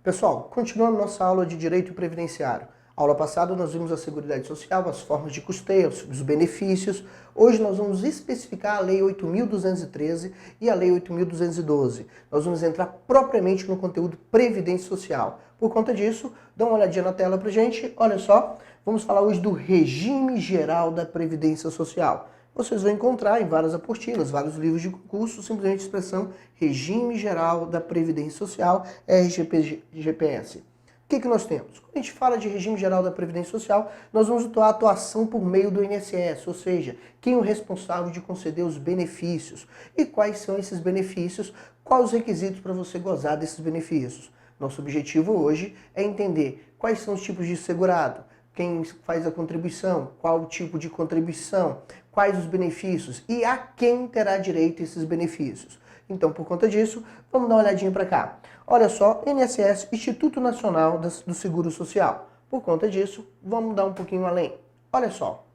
Pessoal, continuando nossa aula de Direito Previdenciário. Aula passada nós vimos a Seguridade Social, as formas de custeio, os benefícios. Hoje nós vamos especificar a Lei 8.213 e a Lei 8.212. Nós vamos entrar propriamente no conteúdo Previdência Social. Por conta disso, dá uma olhadinha na tela pra gente. Olha só, vamos falar hoje do Regime Geral da Previdência Social. Vocês vão encontrar em várias apostilas, vários livros de concurso, simplesmente a expressão Regime Geral da Previdência Social, RGPS. O que nós temos? Quando a gente fala de Regime Geral da Previdência Social, nós vamos atuar a atuação por meio do INSS, ou seja, quem é o responsável de conceder os benefícios. E quais são esses benefícios? Quais os requisitos para você gozar desses benefícios? Nosso objetivo hoje é entender quais são os tipos de segurado, quem faz a contribuição, qual o tipo de contribuição, quais os benefícios e a quem terá direito a esses benefícios. Então, por conta disso, vamos dar uma olhadinha para cá. Olha só, INSS, Instituto Nacional do Seguro Social. Por conta disso, vamos dar um pouquinho além. Olha só,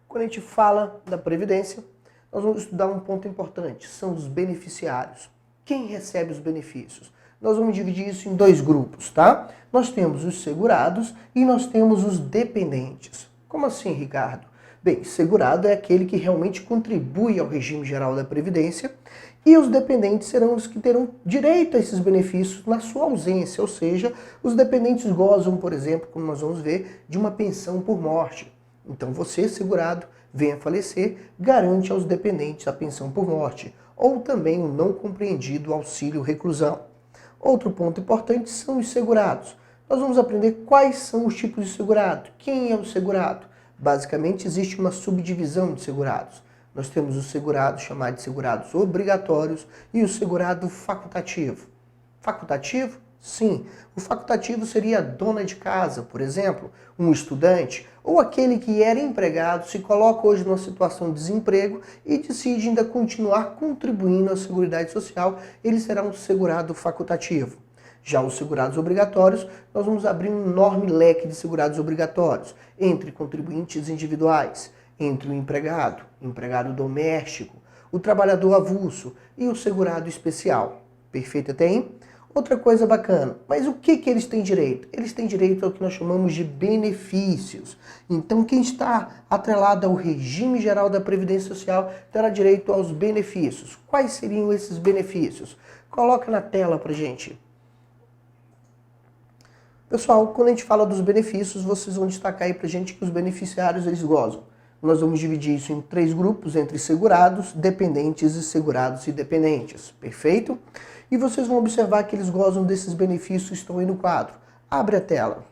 quando a gente fala da Previdência, nós vamos estudar um ponto importante, são os beneficiários. Quem recebe os benefícios? Nós vamos dividir isso em dois grupos, tá? Nós temos os segurados e nós temos os dependentes. Como assim, Ricardo? Bem, segurado é aquele que realmente contribui ao regime geral da Previdência e os dependentes serão os que terão direito a esses benefícios na sua ausência, ou seja, os dependentes gozam, por exemplo, como nós vamos ver, de uma pensão por morte. Então você, segurado, venha falecer, garante aos dependentes a pensão por morte, ou também o não compreendido auxílio reclusão. Outro ponto importante são os segurados. Nós vamos aprender quais são os tipos de segurado, quem é o segurado. Basicamente, existe uma subdivisão de segurados. Nós temos os segurados chamados de segurados obrigatórios e o segurado facultativo. Facultativo? Sim. O facultativo seria a dona de casa, por exemplo, um estudante, ou aquele que era empregado, se coloca hoje numa situação de desemprego e decide ainda continuar contribuindo à Seguridade Social, ele será um segurado facultativo. Já os segurados obrigatórios, nós vamos abrir um enorme leque de segurados obrigatórios, entre contribuintes individuais, entre o empregado, empregado doméstico, o trabalhador avulso e o segurado especial. Perfeito até aí? Outra coisa bacana, mas o que eles têm direito? Eles têm direito ao que nós chamamos de benefícios. Então quem está atrelado ao regime geral da Previdência Social terá direito aos benefícios. Quais seriam esses benefícios? Coloca na tela pra gente. Pessoal, quando a gente fala dos benefícios, vocês vão destacar aí pra gente que os beneficiários eles gozam. Nós vamos dividir isso em três grupos, entre segurados, dependentes e segurados e dependentes. Perfeito? E vocês vão observar que eles gozam desses benefícios que estão aí no quadro. Abre a tela.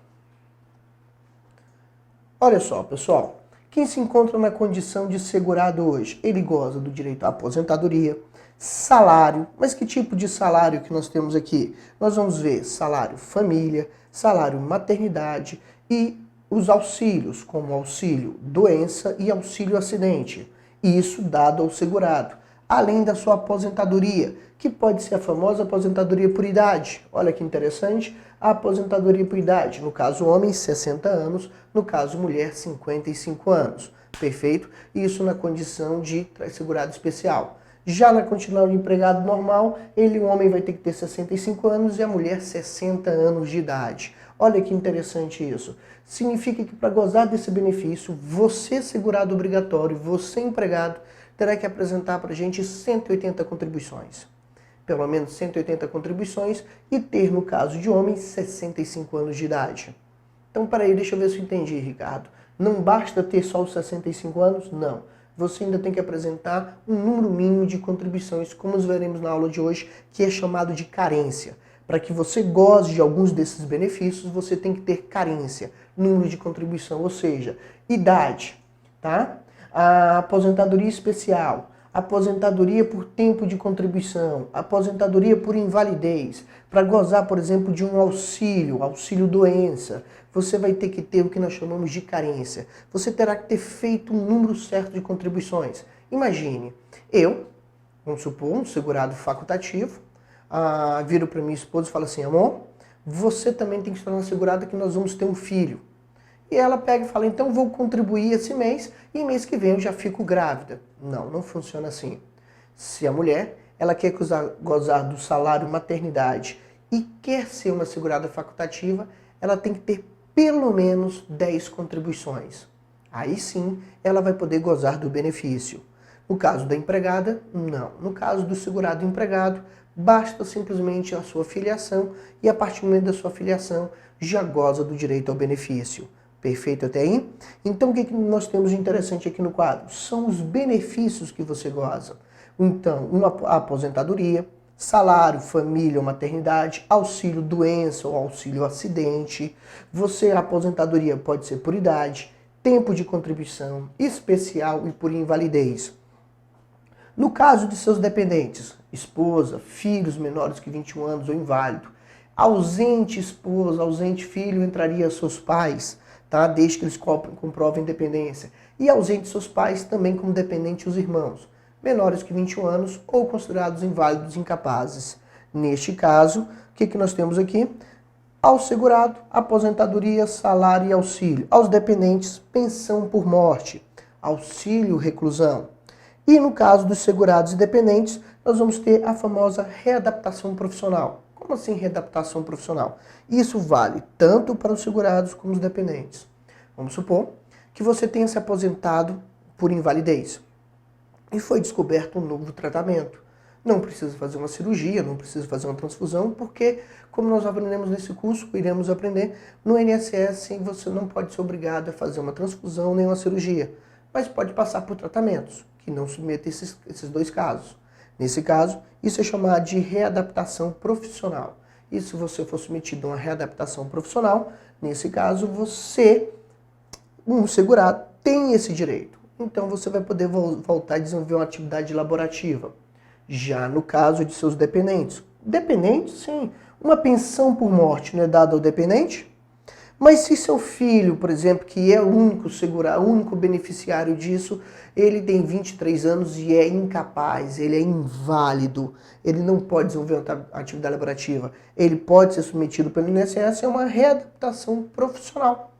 Olha só, pessoal. Quem se encontra na condição de segurado hoje? Ele goza do direito à aposentadoria, salário. Mas que tipo de salário que nós temos aqui? Nós vamos ver salário família, salário maternidade e os auxílios, como auxílio doença e auxílio acidente. Isso dado ao segurado. Além da sua aposentadoria, que pode ser a famosa aposentadoria por idade. Olha que interessante, a aposentadoria por idade. No caso homem, 60 anos, no caso mulher, 55 anos. Perfeito? Isso na condição de segurado especial. Já na condição de empregado normal, o homem vai ter que ter 65 anos e a mulher 60 anos de idade. Olha que interessante isso. Significa que para gozar desse benefício, você segurado obrigatório, você empregado, terá que apresentar para a gente 180 contribuições. Pelo menos 180 contribuições e ter, no caso de homem, 65 anos de idade. Então, peraí, deixa eu ver se eu entendi, Ricardo. Não basta ter só os 65 anos? Não. Você ainda tem que apresentar um número mínimo de contribuições, como nós veremos na aula de hoje, que é chamado de carência. Para que você goze de alguns desses benefícios, você tem que ter carência, número de contribuição, ou seja, idade, tá? A aposentadoria especial, aposentadoria por tempo de contribuição, aposentadoria por invalidez. Para gozar, por exemplo, de um auxílio doença, você vai ter que ter o que nós chamamos de carência. Você terá que ter feito um número certo de contribuições. Imagine, vamos supor, um segurado facultativo, viro para minha esposa e falo assim, amor, você também tem que estar assegurada que nós vamos ter um filho. e ela pega e fala, então vou contribuir esse mês e mês que vem eu já fico grávida. Não, não funciona assim. Se a mulher ela quer gozar do salário maternidade e quer ser uma segurada facultativa, ela tem que ter pelo menos 10 contribuições. Aí sim ela vai poder gozar do benefício. No caso da empregada, não. No caso do segurado empregado, basta simplesmente a sua filiação e a partir do momento da sua filiação já goza do direito ao benefício. Perfeito até aí? Então o que nós temos de interessante aqui no quadro? São os benefícios que você goza. Então, uma aposentadoria, salário, família ou maternidade, auxílio doença ou auxílio acidente. A aposentadoria pode ser por idade, tempo de contribuição, especial e por invalidez. No caso de seus dependentes, esposa, filhos menores que 21 anos ou inválido, ausente esposa, ausente filho, entraria seus pais, tá? Desde que eles comprovem independência. E ausente seus pais também como dependente os irmãos, menores que 21 anos ou considerados inválidos incapazes. Neste caso, o que nós temos aqui? Ao segurado, aposentadoria, salário e auxílio. Aos dependentes, pensão por morte, auxílio reclusão. E no caso dos segurados e dependentes, nós vamos ter a famosa readaptação profissional. Como assim readaptação profissional? Isso vale tanto para os segurados como os dependentes. Vamos supor que você tenha se aposentado por invalidez e foi descoberto um novo tratamento. Não precisa fazer uma cirurgia, não precisa fazer uma transfusão, porque, como nós aprendemos nesse curso, iremos aprender, no INSS você não pode ser obrigado a fazer uma transfusão nem uma cirurgia, mas pode passar por tratamentos que não submetem esses dois casos. Nesse caso, isso é chamado de readaptação profissional. E se você for submetido a uma readaptação profissional, nesse caso, um segurado, tem esse direito. Então, você vai poder voltar a desenvolver uma atividade laborativa. Já no caso de seus dependentes. Dependente, sim. Uma pensão por morte não é dada ao dependente? Mas se seu filho, por exemplo, que é o único beneficiário disso, ele tem 23 anos e é incapaz, ele é inválido, ele não pode desenvolver uma atividade laborativa, ele pode ser submetido pelo INSS a uma readaptação profissional.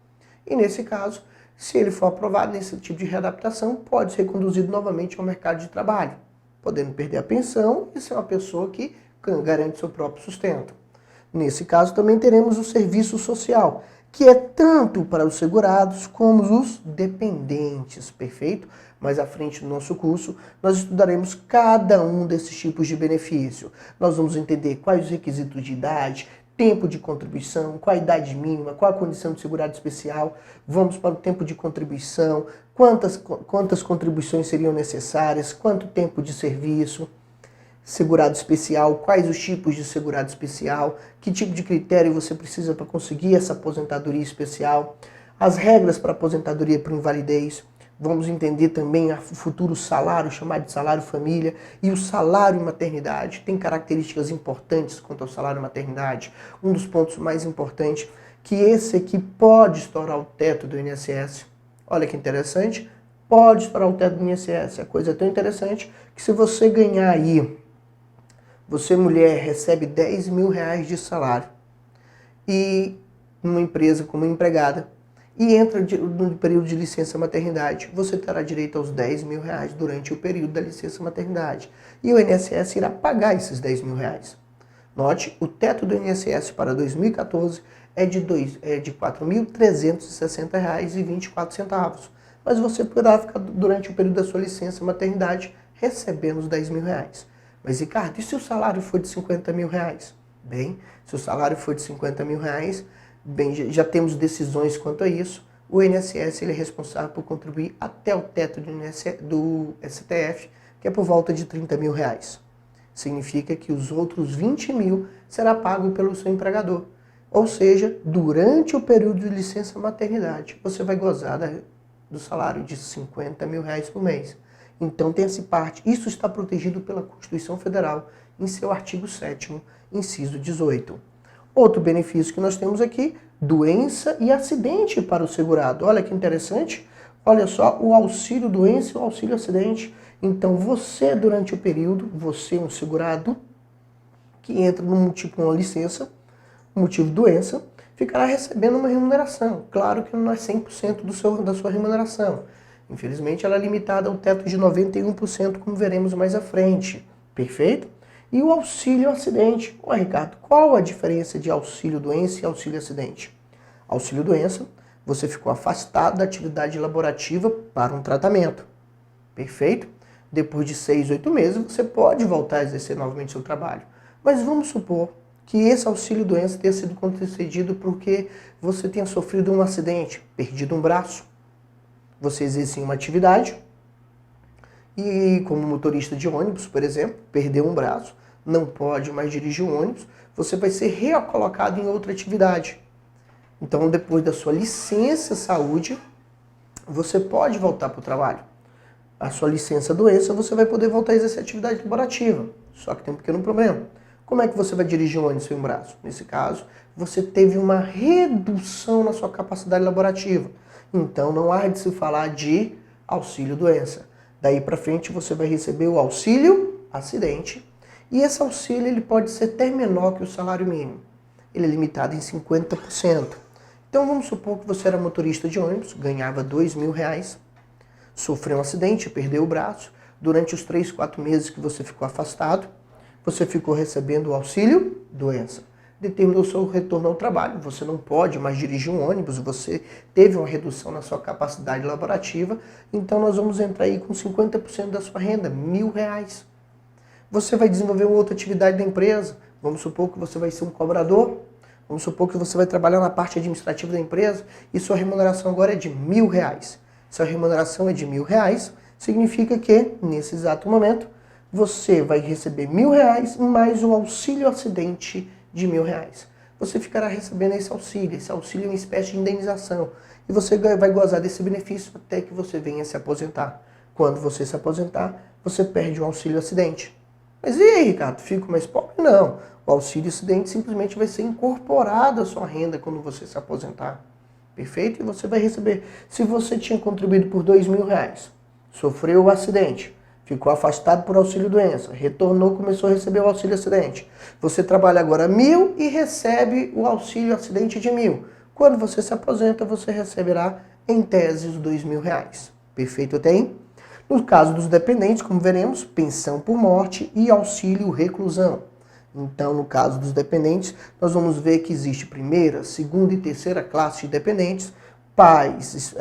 E nesse caso, se ele for aprovado nesse tipo de readaptação, pode ser conduzido novamente ao mercado de trabalho, podendo perder a pensão e ser uma pessoa que garante seu próprio sustento. Nesse caso, também teremos o serviço social, que é tanto para os segurados como os dependentes, perfeito? Mais à frente do nosso curso, nós estudaremos cada um desses tipos de benefício. Nós vamos entender quais os requisitos de idade, tempo de contribuição, qual a idade mínima, qual a condição de segurado especial, vamos para o tempo de contribuição, quantas contribuições seriam necessárias, quanto tempo de serviço, segurado especial, quais os tipos de segurado especial, que tipo de critério você precisa para conseguir essa aposentadoria especial, as regras para aposentadoria por invalidez. Vamos entender também o futuro salário, chamado de salário família, e o salário maternidade. Tem características importantes quanto ao salário maternidade. Um dos pontos mais importantes, que esse aqui pode estourar o teto do INSS. Olha que interessante, pode estourar o teto do INSS. A coisa é tão interessante que se você ganhar aí, você mulher recebe 10 mil reais de salário e numa empresa como empregada e entra no período de licença maternidade, você terá direito aos 10 mil reais durante o período da licença maternidade. E o INSS irá pagar esses 10 mil reais. Note, o teto do INSS para 2014 é de R$ 4.360,24. Mas você poderá ficar durante o período da sua licença maternidade recebendo os 10 mil reais. Mas, Ricardo, e se o salário for de 50 mil reais? Bem, se o salário for de 50 mil reais, bem, já temos decisões quanto a isso. O INSS ele é responsável por contribuir até o teto do STF, que é por volta de 30 mil reais. Significa que os outros 20 mil será pago pelo seu empregador. Ou seja, durante o período de licença maternidade, você vai gozar do salário de 50 mil reais por mês. Então tem-se parte, isso está protegido pela Constituição Federal em seu artigo 7º, inciso 18. Outro benefício que nós temos aqui, doença e acidente para o segurado. Olha que interessante, olha só, o auxílio doença e o auxílio acidente. Então você, durante o período, você é um segurado que entra num tipo uma licença, motivo doença, ficará recebendo uma remuneração. Claro que não é 100% da sua remuneração. Infelizmente, ela é limitada ao teto de 91%, como veremos mais à frente. Perfeito? E o auxílio acidente. Ué, Ricardo, qual a diferença de auxílio doença e auxílio acidente? Auxílio doença, você ficou afastado da atividade laborativa para um tratamento. Perfeito? Depois de 6, 8 meses, você pode voltar a exercer novamente seu trabalho. Mas vamos supor que esse auxílio doença tenha sido concedido porque você tenha sofrido um acidente, perdido um braço. Você exerce uma atividade e, como motorista de ônibus, por exemplo, perdeu um braço, não pode mais dirigir um ônibus, você vai ser recolocado em outra atividade. Então, depois da sua licença saúde, você pode voltar para o trabalho. A sua licença doença, você vai poder voltar a exercer atividade laborativa. Só que tem um pequeno problema. Como é que você vai dirigir um ônibus sem um braço? Nesse caso, você teve uma redução na sua capacidade laborativa. Então, não há de se falar de auxílio doença. Daí para frente, você vai receber o auxílio acidente. E esse auxílio ele pode ser até menor que o salário mínimo. Ele é limitado em 50%. Então, vamos supor que você era motorista de ônibus, ganhava R$2.000, sofreu um acidente, perdeu o braço. Durante os 3, 4 meses que você ficou afastado, você ficou recebendo o auxílio doença. Determinou o seu retorno ao trabalho. Você não pode mais dirigir um ônibus, você teve uma redução na sua capacidade laborativa, então nós vamos entrar aí com 50% da sua renda, R$1.000. Você vai desenvolver uma outra atividade da empresa. Vamos supor que você vai ser um cobrador. Vamos supor que você vai trabalhar na parte administrativa da empresa e sua remuneração agora é de R$1.000. Se a remuneração é de R$1.000, significa que, nesse exato momento, você vai receber R$1.000 mais o auxílio acidente de R$1.000. Você ficará recebendo esse auxílio. Esse auxílio é uma espécie de indenização. E você vai gozar desse benefício até que você venha se aposentar. Quando você se aposentar, você perde o auxílio acidente. Mas e aí, Ricardo? Fico mais pobre? Não. O auxílio acidente simplesmente vai ser incorporado à sua renda quando você se aposentar. Perfeito? E você vai receber. Se você tinha contribuído por R$2.000, sofreu o acidente, ficou afastado por auxílio doença, retornou, começou a receber o auxílio acidente. Você trabalha agora R$1.000 e recebe o auxílio acidente de R$1.000. Quando você se aposenta, você receberá, em tese, os R$2.000. Perfeito até aí? No caso dos dependentes, como veremos, pensão por morte e auxílio reclusão. Então, no caso dos dependentes, nós vamos ver que existe primeira, segunda e terceira classe de dependentes. Pais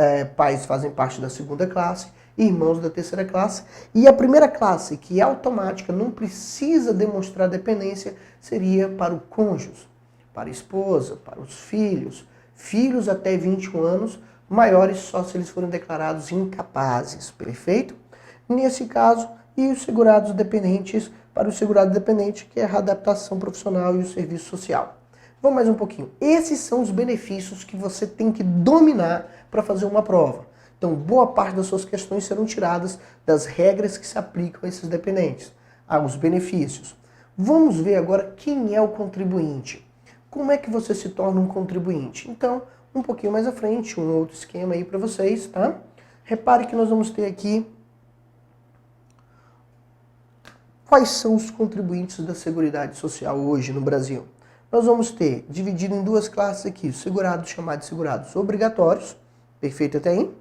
fazem parte da segunda classe, irmãos da terceira classe. E a primeira classe, que é automática, não precisa demonstrar dependência, seria para o cônjuge, para a esposa, para os filhos. Filhos até 21 anos, maiores só se eles forem declarados incapazes. Perfeito? Nesse caso, e os segurados dependentes, para o segurado dependente, que é a adaptação profissional e o serviço social. Vamos mais um pouquinho. Esses são os benefícios que você tem que dominar para fazer uma prova. Então, boa parte das suas questões serão tiradas das regras que se aplicam a esses dependentes. Os benefícios. Vamos ver agora quem é o contribuinte. Como é que você se torna um contribuinte? Então, um pouquinho mais à frente, um outro esquema aí para vocês, tá? Repare que nós vamos ter aqui quais são os contribuintes da Seguridade Social hoje no Brasil. Nós vamos ter, dividido em duas classes aqui, os segurados chamados de segurados obrigatórios, perfeito até aí?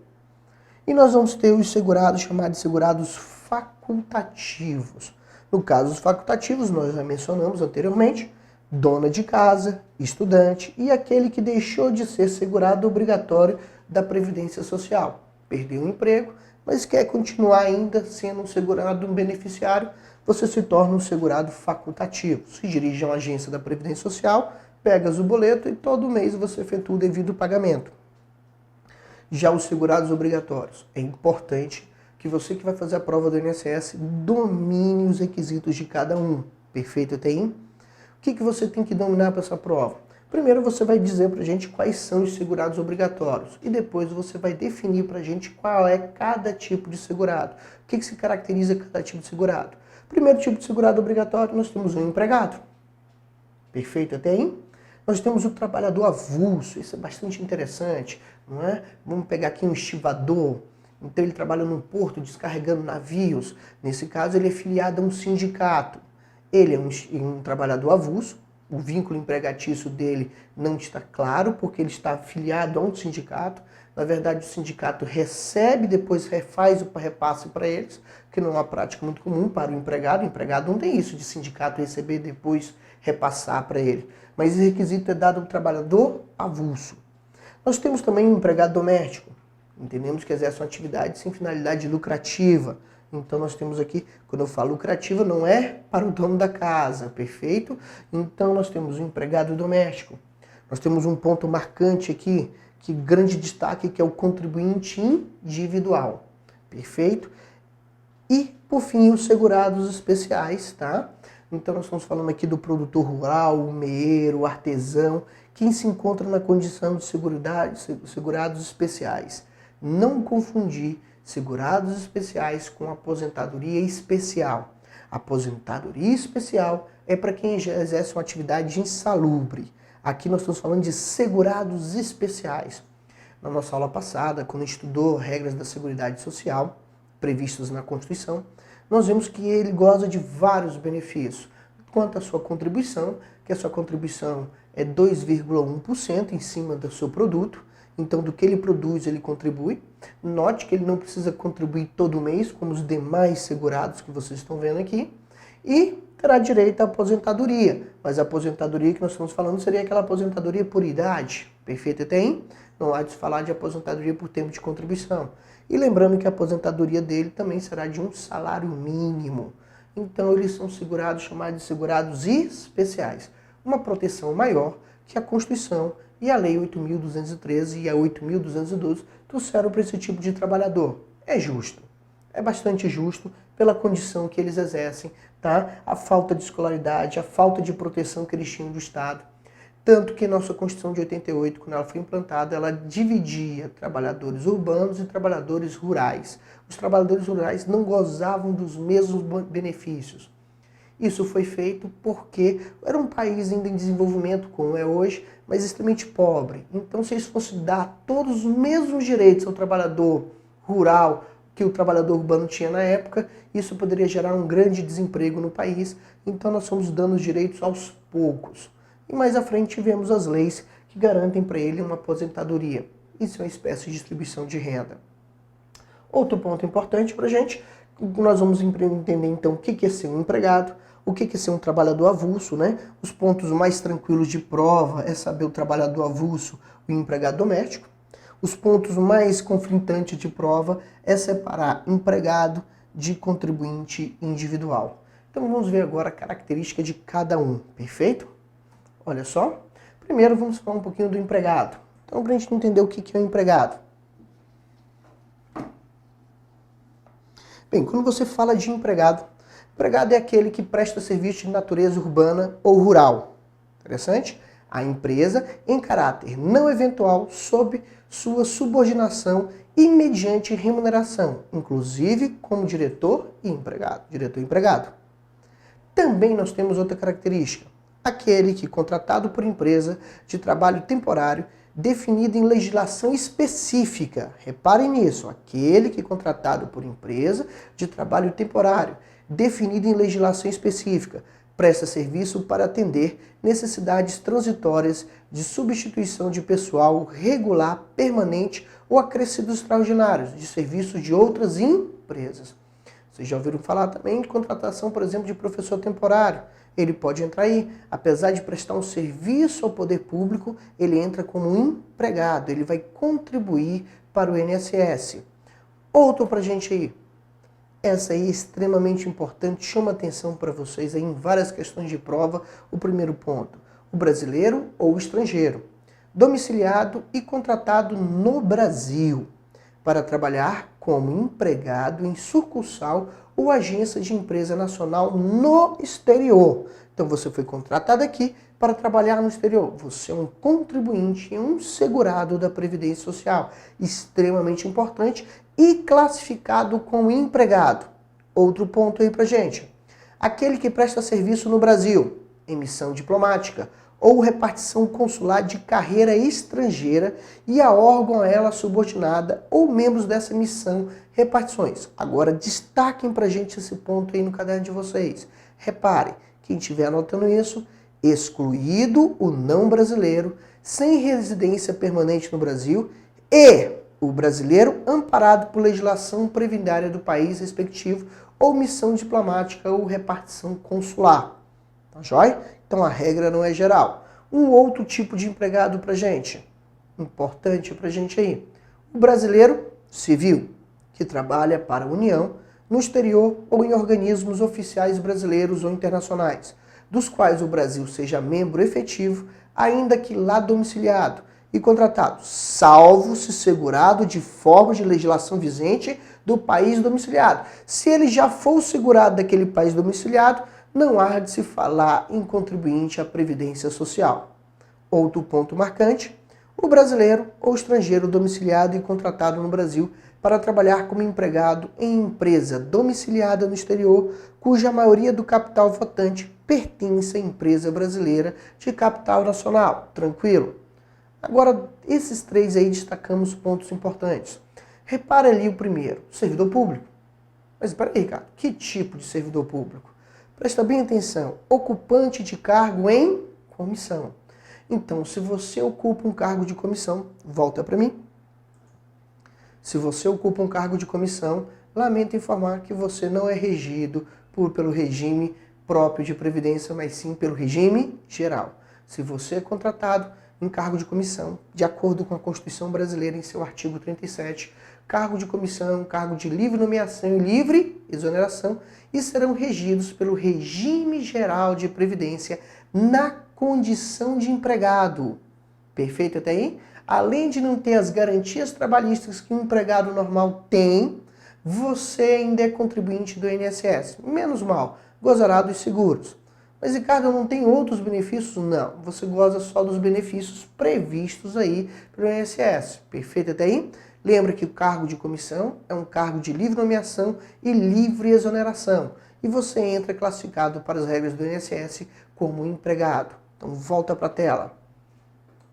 E nós vamos ter os segurados chamados de segurados facultativos. No caso, os facultativos, nós já mencionamos anteriormente, dona de casa, estudante e aquele que deixou de ser segurado obrigatório da Previdência Social. Perdeu o emprego, mas quer continuar ainda sendo um segurado, um beneficiário, você se torna um segurado facultativo. Se dirige a uma agência da Previdência Social, pega o boleto e todo mês você efetua o devido pagamento. Já os segurados obrigatórios. É importante que você que vai fazer a prova do INSS domine os requisitos de cada um. Perfeito até aí? O que você tem que dominar para essa prova? Primeiro você vai dizer para a gente quais são os segurados obrigatórios e depois você vai definir para a gente qual é cada tipo de segurado. O que se caracteriza cada tipo de segurado? Primeiro tipo de segurado obrigatório, nós temos um empregado. Perfeito até aí? Nós temos o trabalhador avulso, isso é bastante interessante, não é? Vamos pegar aqui um estivador, então ele trabalha num porto descarregando navios. Nesse caso ele é filiado a um sindicato. Ele é um trabalhador avulso, o vínculo empregatício dele não está claro, porque ele está afiliado a um sindicato. Na verdade, o sindicato recebe, depois refaz o repasse para eles, que não é uma prática muito comum para o empregado. O empregado não tem isso de sindicato receber e depois repassar para ele. Mas esse requisito é dado ao trabalhador avulso. Nós temos também um empregado doméstico. Entendemos que exerce uma atividade sem finalidade lucrativa. Então nós temos aqui, quando eu falo lucrativa, não é para o dono da casa, perfeito? Então nós temos um empregado doméstico. Nós temos um ponto marcante aqui, que grande destaque, que é o contribuinte individual, perfeito? E, por fim, os segurados especiais, tá? Então nós estamos falando aqui do produtor rural, o meeiro, o artesão, que se encontra na condição de segurados especiais. Não confundir segurados especiais com aposentadoria especial. Aposentadoria especial é para quem já exerce uma atividade insalubre. Aqui nós estamos falando de segurados especiais. Na nossa aula passada, quando estudou regras da Seguridade Social, previstas na Constituição, nós vimos que ele goza de vários benefícios. Quanto à sua contribuição, que a sua contribuição é 2,1% em cima do seu produto, então do que ele produz ele contribui. Note que ele não precisa contribuir todo mês, como os demais segurados que vocês estão vendo aqui, e terá direito à aposentadoria, mas a aposentadoria que nós estamos falando seria aquela aposentadoria por idade, perfeito até aí? Não há de se falar de aposentadoria por tempo de contribuição. E lembrando que a aposentadoria dele também será de um salário mínimo. Então eles são segurados, chamados de segurados especiais. Uma proteção maior que a Constituição e a Lei 8.213 e a 8.212 trouxeram para esse tipo de trabalhador. É justo, é bastante justo pela condição que eles exercem, tá? A falta de escolaridade, a falta de proteção que eles tinham do Estado. Tanto que nossa Constituição de 88, quando ela foi implantada, ela dividia trabalhadores urbanos e trabalhadores rurais. Os trabalhadores rurais não gozavam dos mesmos benefícios. Isso foi feito porque era um país ainda em desenvolvimento, como é hoje, mas extremamente pobre. Então, se eles fossem dar todos os mesmos direitos ao trabalhador rural que o trabalhador urbano tinha na época, isso poderia gerar um grande desemprego no país. Então, nós fomos dando os direitos aos poucos. E mais à frente tivemos as leis que garantem para ele uma aposentadoria. Isso é uma espécie de distribuição de renda. Outro ponto importante para a gente, nós vamos entender então o que é ser um empregado, o que é ser um trabalhador avulso, né? Os pontos mais tranquilos de prova é saber o trabalhador avulso e o empregado doméstico. Os pontos mais conflitantes de prova é separar empregado de contribuinte individual. Então vamos ver agora a característica de cada um, perfeito? Olha só, primeiro vamos falar um pouquinho do empregado. Então, para a gente entender o que é um empregado. Bem, quando você fala de empregado é aquele que presta serviço de natureza urbana ou rural. Interessante? A empresa, em caráter não eventual, sob sua subordinação e mediante remuneração, inclusive como diretor e empregado. Diretor e empregado. Também nós temos outra característica. Aquele que, contratado por empresa de trabalho temporário, definido em legislação específica. Reparem nisso, aquele que, contratado por empresa de trabalho temporário, definido em legislação específica, presta serviço para atender necessidades transitórias de substituição de pessoal regular, permanente ou acrescidos extraordinários de serviços de outras empresas. Vocês já ouviram falar também de contratação, por exemplo, de professor temporário. Ele pode entrar aí, apesar de prestar um serviço ao poder público, ele entra como empregado, ele vai contribuir para o INSS. Outro para a gente aí. Essa aí é extremamente importante, chama atenção para vocês aí em várias questões de prova. O primeiro ponto, o brasileiro ou o estrangeiro, domiciliado e contratado no Brasil para trabalhar como empregado em sucursal ou agência de empresa nacional no exterior. Então você foi contratado aqui para trabalhar no exterior. Você é um contribuinte e um segurado da Previdência Social, extremamente importante, e classificado como empregado. Outro ponto aí pra gente. Aquele que presta serviço no Brasil, emissão diplomática, ou repartição consular de carreira estrangeira e a órgão a ela subordinada ou membros dessa missão, repartições. Agora destaquem pra gente esse ponto aí no caderno de vocês. Reparem, quem estiver anotando isso, excluído o não brasileiro sem residência permanente no Brasil e o brasileiro amparado por legislação previdenciária do país respectivo ou missão diplomática ou repartição consular. Tá joia? Então a regra não é geral. Um outro tipo de empregado pra gente, importante pra gente aí. O brasileiro civil, que trabalha para a União, no exterior ou em organismos oficiais brasileiros ou internacionais, dos quais o Brasil seja membro efetivo, ainda que lá domiciliado e contratado, salvo se segurado de forma de legislação vigente do país domiciliado. Se ele já for segurado daquele país domiciliado, não há de se falar em contribuinte à Previdência Social. Outro ponto marcante, o brasileiro ou estrangeiro domiciliado e contratado no Brasil para trabalhar como empregado em empresa domiciliada no exterior, cuja maioria do capital votante pertence à empresa brasileira de capital nacional. Tranquilo? Agora, esses três aí destacamos pontos importantes. Repara ali o primeiro, servidor público. Mas espera aí, Ricardo, que tipo de servidor público? Presta bem atenção, ocupante de cargo em comissão. Então, se você ocupa um cargo de comissão, volta para mim. Se você ocupa um cargo de comissão, lamento informar que você não é regido pelo regime próprio de previdência, mas sim pelo regime geral. Se você é contratado em cargo de comissão, de acordo com a Constituição Brasileira em seu artigo 37, cargo de comissão, cargo de livre nomeação e livre exoneração, e serão regidos pelo regime geral de previdência na condição de empregado. Perfeito até aí? Além de não ter as garantias trabalhistas que um empregado normal tem, você ainda é contribuinte do INSS. Menos mal, gozará dos seguros. Mas, Ricardo, não tem outros benefícios? Não, você goza só dos benefícios previstos aí pelo INSS. Perfeito até aí? Lembra que o cargo de comissão é um cargo de livre nomeação e livre exoneração. E você entra classificado para as regras do INSS como empregado. Então, volta para a tela.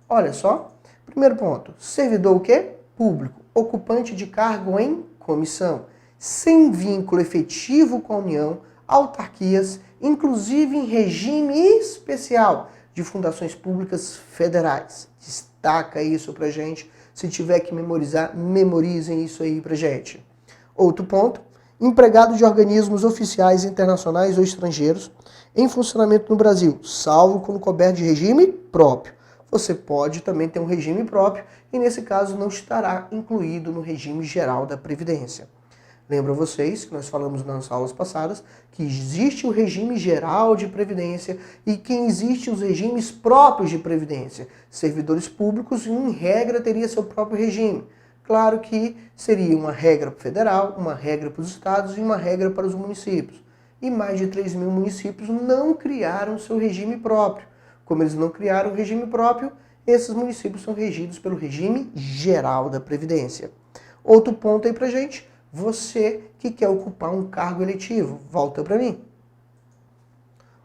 Olha só. Primeiro ponto, servidor o quê? Público, ocupante de cargo em comissão, sem vínculo efetivo com a União, autarquias, inclusive em regime especial de fundações públicas federais. Destaca isso pra gente. Se tiver que memorizar, memorizem isso aí pra gente. Outro ponto, empregado de organismos oficiais internacionais ou estrangeiros em funcionamento no Brasil, salvo quando coberto de regime próprio. Você pode também ter um regime próprio e, nesse caso, não estará incluído no regime geral da Previdência. Lembro a vocês que nós falamos nas aulas passadas que existe o regime geral de Previdência e que existem os regimes próprios de Previdência. Servidores públicos, em regra, teria seu próprio regime. Claro que seria uma regra federal, uma regra para os estados e uma regra para os municípios. E mais de 3 mil municípios não criaram seu regime próprio. Como eles não criaram um regime próprio, esses municípios são regidos pelo regime geral da Previdência. Outro ponto aí pra gente, você que quer ocupar um cargo eletivo, volta para mim.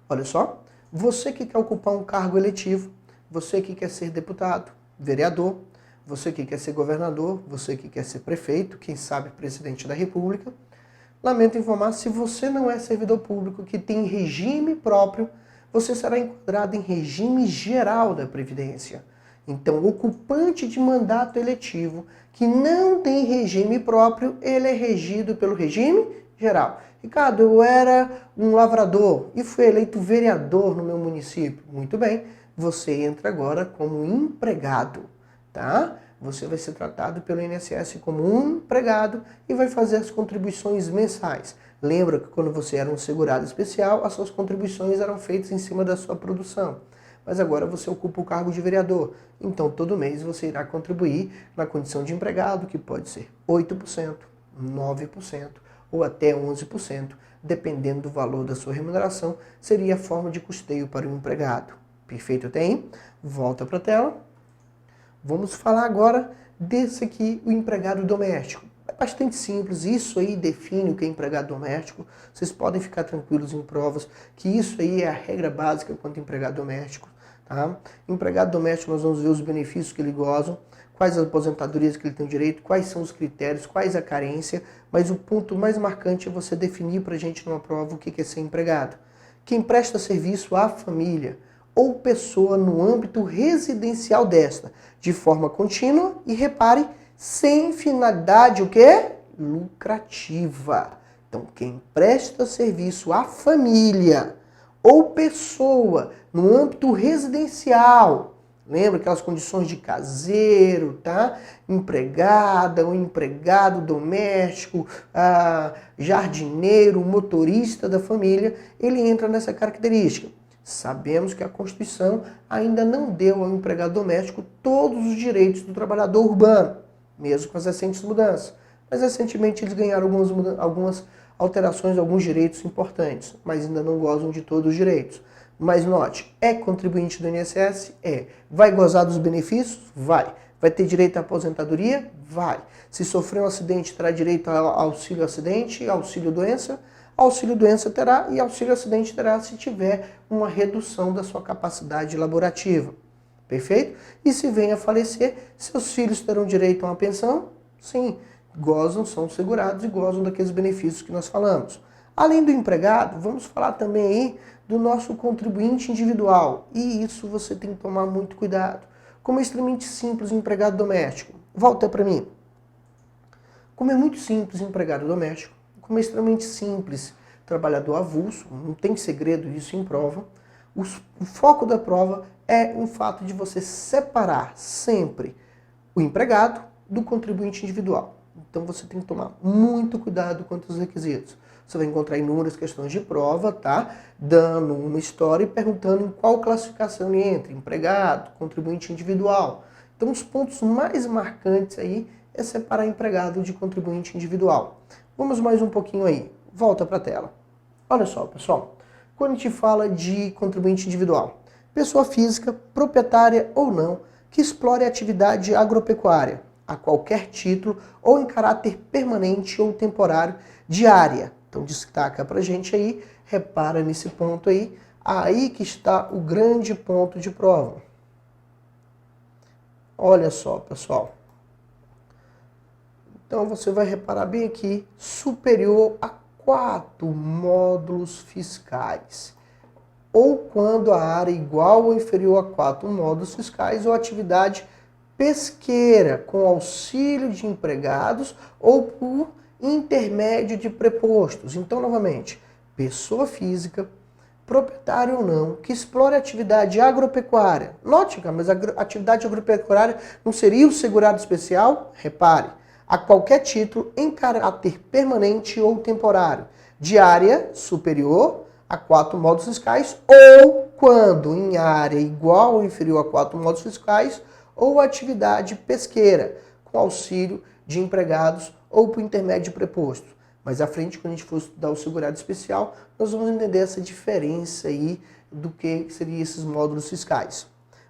Olha só, você que quer ocupar um cargo eletivo, você que quer ser deputado, vereador, você que quer ser governador, você que quer ser prefeito, quem sabe presidente da República, lamento informar, se você não é servidor público que tem regime próprio, você será enquadrado em regime geral da Previdência. Então, ocupante de mandato eletivo que não tem regime próprio, ele é regido pelo regime geral. Ricardo, eu era um lavrador e fui eleito vereador no meu município. Muito bem, você entra agora como empregado, tá? Você vai ser tratado pelo INSS como um empregado e vai fazer as contribuições mensais. Lembra que quando você era um segurado especial, as suas contribuições eram feitas em cima da sua produção. Mas agora você ocupa o cargo de vereador. Então, todo mês você irá contribuir na condição de empregado, que pode ser 8%, 9% ou até 11%, dependendo do valor da sua remuneração, seria a forma de custeio para o empregado. Perfeito até aí? Volta para a tela. Vamos falar agora desse aqui, o empregado doméstico. É bastante simples, isso aí define o que é empregado doméstico. Vocês podem ficar tranquilos em provas que isso aí é a regra básica quanto a empregado doméstico. Tá? Empregado doméstico, nós vamos ver os benefícios que ele goza, quais as aposentadorias que ele tem direito, quais são os critérios, quais a carência, mas o ponto mais marcante é você definir para a gente numa prova o que é ser empregado. Quem presta serviço à família, ou pessoa no âmbito residencial desta, de forma contínua e, repare, sem finalidade o quê? Lucrativa. Então, quem presta serviço à família ou pessoa no âmbito residencial, lembra aquelas condições de caseiro, tá? Empregada ou empregado doméstico, jardineiro, motorista da família, ele entra nessa característica. Sabemos que a Constituição ainda não deu ao empregado doméstico todos os direitos do trabalhador urbano, mesmo com as recentes mudanças. Mas recentemente eles ganharam algumas alterações, alguns direitos importantes, mas ainda não gozam de todos os direitos. Mas note, é contribuinte do INSS? É. Vai gozar dos benefícios? Vai. Vai ter direito à aposentadoria? Vai. Se sofrer um acidente, terá direito ao auxílio acidente, auxílio doença? Auxílio doença terá e auxílio acidente terá se tiver uma redução da sua capacidade laborativa. Perfeito? E se vem a falecer, seus filhos terão direito a uma pensão? Sim. Gozam, são segurados e gozam daqueles benefícios que nós falamos. Além do empregado, vamos falar também aí do nosso contribuinte individual. E isso você tem que tomar muito cuidado. Como é extremamente simples o empregado doméstico. Volta para mim. Como é muito simples o empregado doméstico, como é extremamente simples trabalhador avulso, não tem segredo isso em prova, o foco da prova é um fato de você separar sempre o empregado do contribuinte individual. Então você tem que tomar muito cuidado quanto aos requisitos. Você vai encontrar inúmeras questões de prova, tá? Dando uma história e perguntando em qual classificação ele entra, empregado, contribuinte individual. Então os pontos mais marcantes aí é separar empregado de contribuinte individual. Vamos mais um pouquinho aí. Volta para a tela. Olha só, pessoal. Quando a gente fala de contribuinte individual, pessoa física, proprietária ou não, que explore a atividade agropecuária a qualquer título ou em caráter permanente ou temporário diária. Então destaca pra gente aí, repara nesse ponto aí que está o grande ponto de prova. Olha só, pessoal. Então você vai reparar bem aqui, superior a 4 módulos fiscais. Ou quando a área é igual ou inferior a 4 módulos fiscais ou atividade pesqueira com auxílio de empregados ou por intermédio de prepostos. Então, novamente, pessoa física, proprietário ou não, que explore atividade agropecuária. Note, mas a atividade agropecuária não seria o segurado especial? Repare, a qualquer título em caráter permanente ou temporário, de área superior a 4 módulos fiscais ou quando em área igual ou inferior a 4 módulos fiscais ou atividade pesqueira, com auxílio de empregados ou por intermédio de preposto. Mas à frente, quando a gente for estudar o segurado especial, nós vamos entender essa diferença aí do que seriam esses módulos fiscais.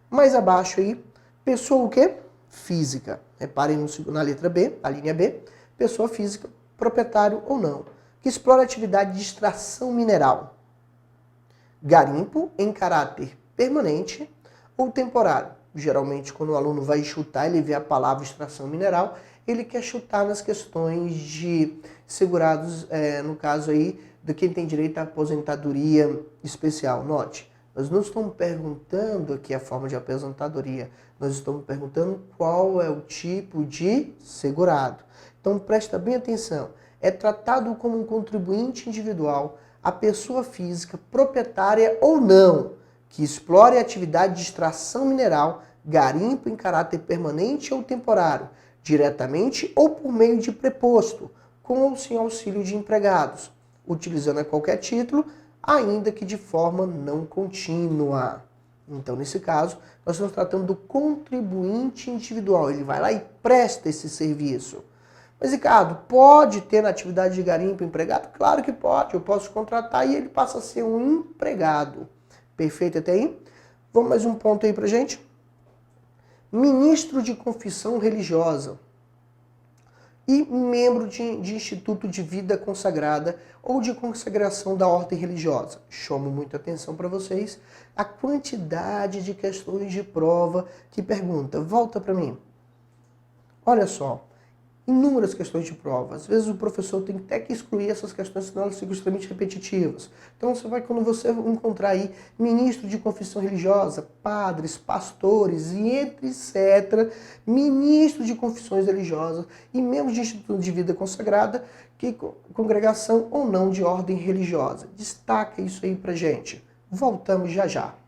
Mais abaixo aí, pessoa o quê? Física. Reparem na letra B, a linha B, pessoa física, proprietário ou não, que explora atividade de extração mineral, garimpo em caráter permanente ou temporário. Geralmente, quando o aluno vai chutar, ele vê a palavra extração mineral, ele quer chutar nas questões de segurados, no caso aí, de quem tem direito à aposentadoria especial. Note, nós não estamos perguntando aqui a forma de aposentadoria, nós estamos perguntando qual é o tipo de segurado. Então, presta bem atenção, é tratado como um contribuinte individual a pessoa física, proprietária ou não, que explore a atividade de extração mineral, garimpo em caráter permanente ou temporário, diretamente ou por meio de preposto, com ou sem auxílio de empregados, utilizando a qualquer título, ainda que de forma não contínua. Então, nesse caso, nós estamos tratando do contribuinte individual. Ele vai lá e presta esse serviço. Mas, Ricardo, pode ter na atividade de garimpo empregado? Claro que pode. Eu posso contratar e ele passa a ser um empregado. Perfeito até aí? Vamos mais um ponto aí pra gente? Ministro de confissão religiosa e membro de instituto de vida consagrada ou de consagração da ordem religiosa. Chamo muita atenção para vocês a quantidade de questões de prova que pergunta. Volta para mim. Olha só. inúmeras questões de prova. Às vezes o professor tem até que excluir essas questões, senão elas ficam extremamente repetitivas. Então quando você encontrar aí ministro de confissão religiosa, padres, pastores e etc., ministros de confissões religiosas e membros de instituto de vida consagrada, que congregação ou não de ordem religiosa. Destaca isso aí pra gente. Voltamos já já.